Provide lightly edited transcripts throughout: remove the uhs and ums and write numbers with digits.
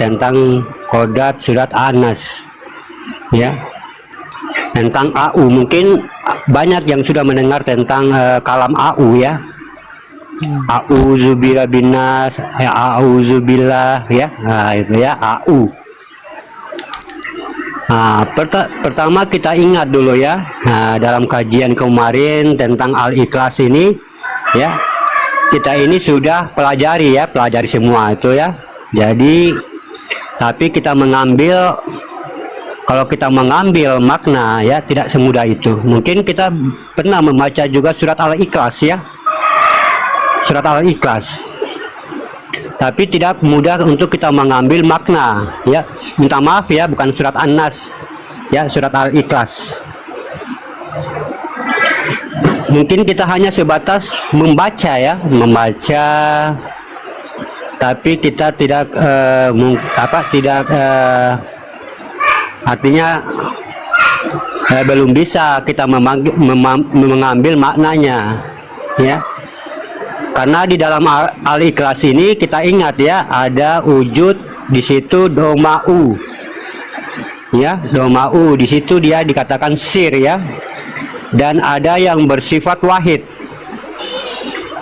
tentang Qodat surat An-Nas, ya, tentang AU. Mungkin banyak yang sudah mendengar tentang kalam AU, ya. A'udzubillah binas, a'udzubillah, ya. Nah, itu ya AU. Nah, pertama kita ingat dulu ya, dalam kajian kemarin tentang Al-Ikhlas ini, ya, kita ini sudah pelajari semua itu ya. Jadi tapi kita mengambil, kalau kita mengambil makna ya tidak semudah itu. Mungkin kita pernah membaca juga surat Al-Ikhlas, ya, surat Al-Ikhlas, tapi tidak mudah untuk kita mengambil makna, ya. Minta maaf ya, bukan surat An-Nas, ya, surat Al-Ikhlas. Mungkin kita hanya sebatas membaca, ya, membaca, tapi kita tidak artinya belum bisa kita mengambil maknanya, ya. Karena di dalam Al-Ikhlas ini kita ingat ya, ada wujud di situ doma'u, ya, doma'u di situ dia dikatakan sir, ya. Dan ada yang bersifat wahid,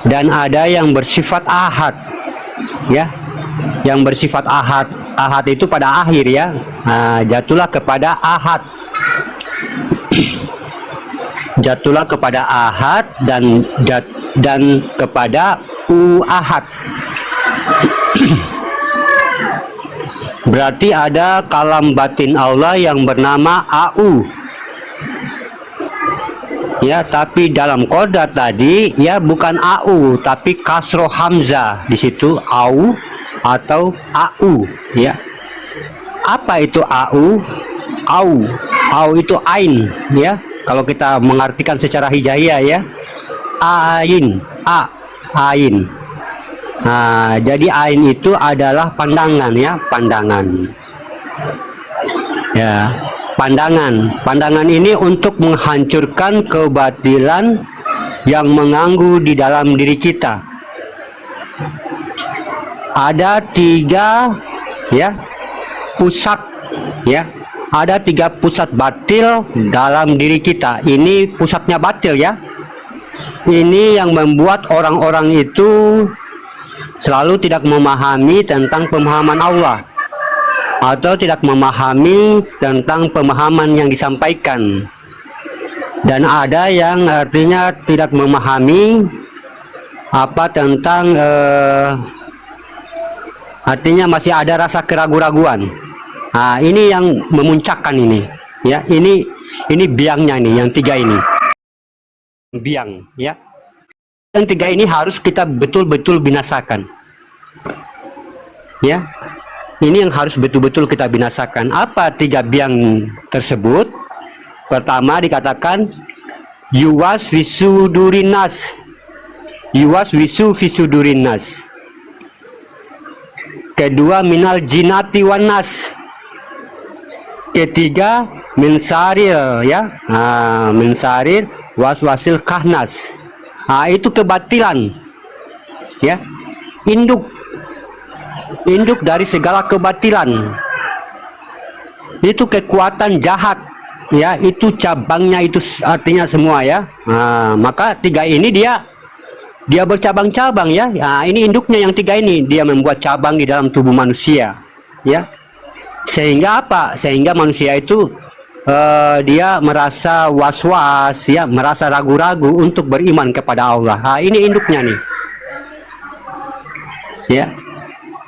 dan ada yang bersifat ahad, ya. Yang bersifat ahad, ahad itu pada akhir, ya. Nah, jatuhlah kepada ahad, jatuhlah kepada ahad dan kepada ahad. Berarti ada kalam batin Allah yang bernama AU, ya. Tapi dalam Qodat tadi ya bukan AU, tapi kasro hamzah di situ, AU atau AU, ya. Apa itu AU? AU itu ain, ya. Kalau kita mengartikan secara hijaiyah, ya, ain, ain. Nah, jadi ain itu adalah pandangan, ya, pandangan, ya, pandangan. Pandangan ini untuk menghancurkan kebatilan yang mengganggu di dalam diri kita. Ada tiga, ya, pusat, ya. Ada tiga pusat batil dalam diri kita. Ini pusatnya batil, ya. Ini yang membuat orang-orang itu selalu tidak memahami tentang pemahaman Allah, atau tidak memahami tentang pemahaman yang disampaikan. Dan ada yang artinya tidak memahami apa tentang artinya masih ada rasa keraguan-raguan. Nah, ini yang memuncakkan ini, ya. Ini biangnya nih, yang tiga ini biang, ya. Yang tiga ini harus kita betul-betul binasakan, ya. Ini yang harus betul-betul kita binasakan. Apa tiga biang tersebut? Pertama dikatakan yuwas visudurinas, yuwas visu visudurinas. Kedua minal jinati wanas. Ketiga mensarir, ya. Nah, mensarir waswasil kahnas. Nah, itu kebatilan, ya. Induk dari segala kebatilan. Itu kekuatan jahat, ya. Itu cabangnya, itu artinya semua, ya. Nah, maka tiga ini dia bercabang-cabang, ya. Nah, ini induknya yang tiga ini, dia membuat cabang di dalam tubuh manusia, ya. Sehingga apa? Sehingga manusia itu dia merasa was-was, ya, merasa ragu-ragu untuk beriman kepada Allah. Nah, ini induknya nih, ya.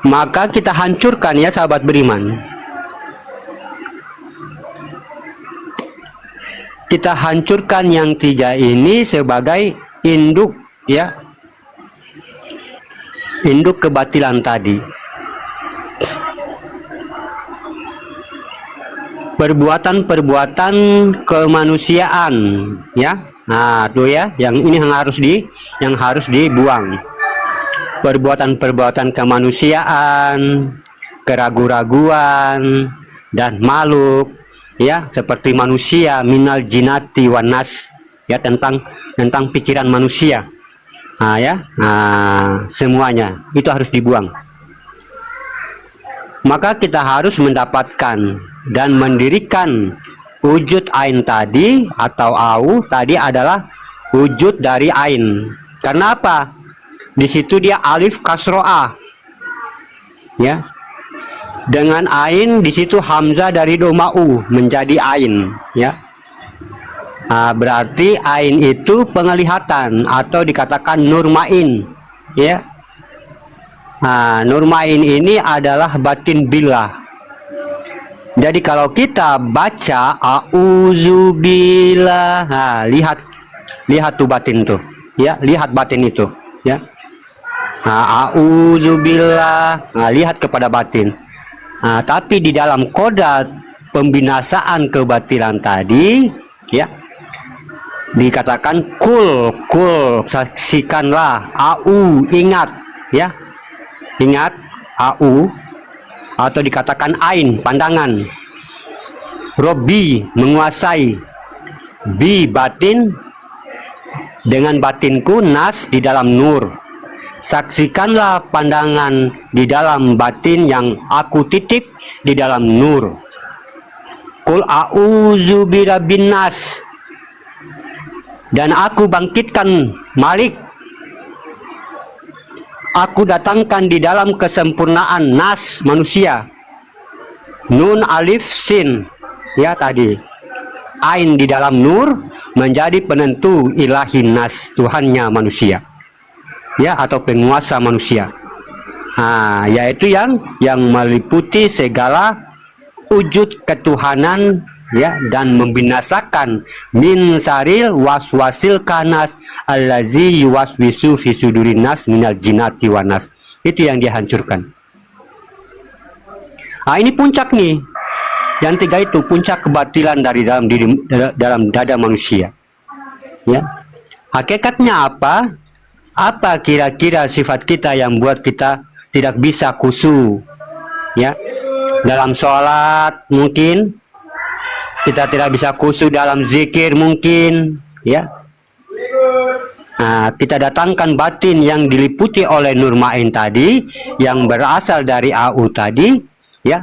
Maka kita hancurkan, ya, sahabat beriman. Kita hancurkan yang tiga ini sebagai induk, ya, induk kebatilan tadi. Perbuatan-perbuatan kemanusiaan, ya. Nah, tuh, ya, yang ini yang harus dibuang. Perbuatan-perbuatan kemanusiaan, keraguan-raguan dan makhluk, ya, seperti manusia, minal jinati wanas, ya, tentang pikiran manusia. Nah, ya, nah, semuanya itu harus dibuang. maka kita harus mendapatkan dan mendirikan wujud ain tadi atau au tadi adalah wujud dari ain. Karena apa? Di situ dia alif kasro a, ya. Dengan ain di situ hamzah dari doma u menjadi ain, ya. Nah, berarti ain itu penglihatan atau dikatakan nur main, ya. Nah, nur main ini adalah batin billah. Jadi kalau kita baca auzubillah, nah, lihat tuh batin tuh, ya, lihat batin itu, ya. Nah, auzubillah, nah, lihat kepada batin. Nah, tapi di dalam kodat pembinasaan kebatilan tadi, ya, dikatakan kul, saksikanlah, au, ingat, ya. Ingat, au, atau dikatakan ain, pandangan. Robbi, menguasai. Bi, batin, dengan batinku, nas, di dalam nur. Saksikanlah pandangan di dalam batin yang aku titip di dalam nur. Qul a'udzu birabbin nas. Dan aku bangkitkan Malik. Aku datangkan di dalam kesempurnaan nas, manusia. Nun, alif, sin, ya tadi. Ain di dalam nur menjadi penentu ilahi nas, Tuhannya manusia, ya, atau penguasa manusia. Nah, yaitu yang meliputi segala wujud ketuhanan, ya, dan membinasakan min saril waswasil kanas allazi yuwaswisu fi sudurin nas minal jinati wanas. Itu yang dihancurkan. Nah, ini puncak nih. Yang tiga itu puncak kebatilan dari dalam dada manusia. Ya. Hakikatnya apa? Apa kira-kira sifat kita yang buat kita tidak bisa khusyuk? Ya. Dalam sholat mungkin kita tidak bisa khusyuk, dalam zikir mungkin, ya. Nah, kita datangkan batin yang diliputi oleh nur main tadi, yang berasal dari au tadi, ya.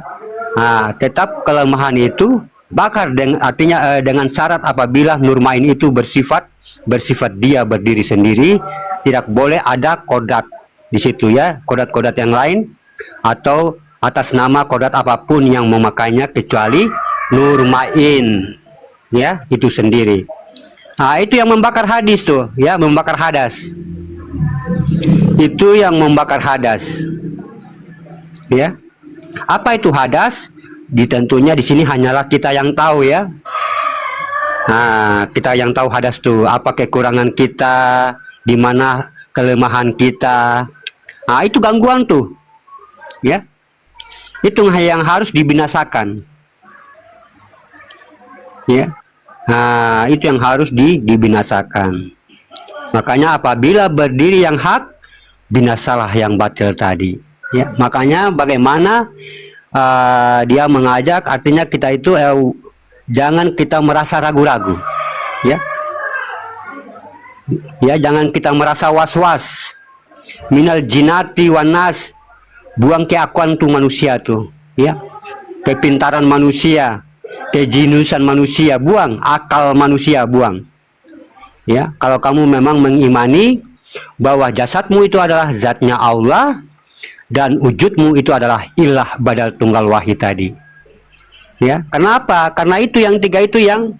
Nah, tetap kelemahan itu bakar, artinya dengan syarat apabila nur main itu bersifat dia berdiri sendiri, tidak boleh ada kodat di situ, ya, kodat-kodat yang lain atau atas nama kodat apapun yang memakainya kecuali nur main, ya, itu sendiri. Nah, itu yang membakar hadis tuh, ya, membakar hadas. Itu yang membakar hadas, ya. Apa itu hadas? Tentunya di sini hanyalah kita yang tahu, ya. Nah, kita yang tahu hadas tuh, apa kekurangan kita, di mana kelemahan kita. Nah, itu gangguan tuh, ya. Itu yang harus dibinasakan. Ya, nah, itu yang harus dibinasakan. Makanya apabila berdiri yang hak, binasalah yang batil tadi. Ya, makanya bagaimana dia mengajak, artinya kita itu jangan kita merasa ragu-ragu, ya. Ya, jangan kita merasa was-was. Minal jinati wanas, buang keakuan tuh manusia tuh, ya. Kepintaran manusia, kejinusan manusia, buang. Akal manusia, buang. Ya, kalau kamu memang mengimani bahwa jasadmu itu adalah zatnya Allah dan wujudmu itu adalah ilah badal tunggal wahid tadi. Ya, kenapa? Karena itu yang tiga itu yang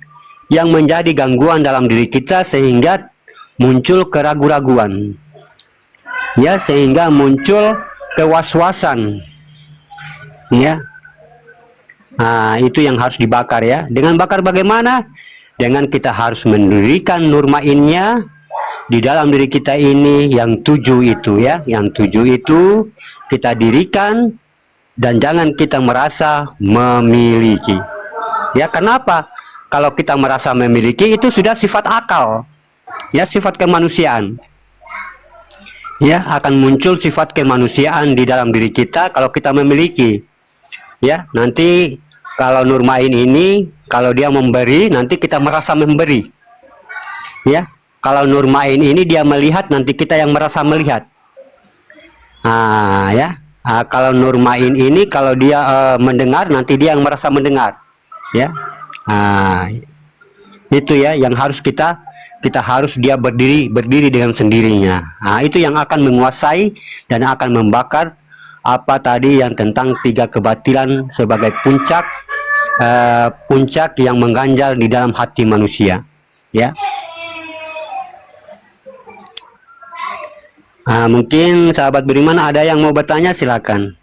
menjadi gangguan dalam diri kita sehingga muncul keraguan-raguan. Ya, sehingga muncul kewaswasan. Ya. Nah, itu yang harus dibakar, ya. Dengan bakar bagaimana? Dengan kita harus mendirikan nur mainnya di dalam diri kita ini, yang 7 itu, ya. Yang 7 itu kita dirikan dan jangan kita merasa memiliki. Ya, kenapa? Kalau kita merasa memiliki itu sudah sifat akal. Ya, sifat kemanusiaan. Ya, akan muncul sifat kemanusiaan di dalam diri kita kalau kita memiliki. Ya, nanti kalau nur main ini, kalau dia memberi, nanti kita merasa memberi. Ya, kalau nur main ini dia melihat, nanti kita yang merasa melihat. Nah, ya, Kalau Nurmain ini kalau dia mendengar, nanti dia yang merasa mendengar, ya. Nah, itu ya yang harus kita harus dia berdiri dengan sendirinya. Nah, itu yang akan menguasai dan akan membakar apa tadi yang tentang tiga kebatilan sebagai puncak yang mengganjal di dalam hati manusia, ya. Mungkin sahabat beriman ada yang mau bertanya, silakan.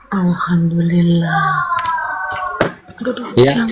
Alhamdulillah. Ya.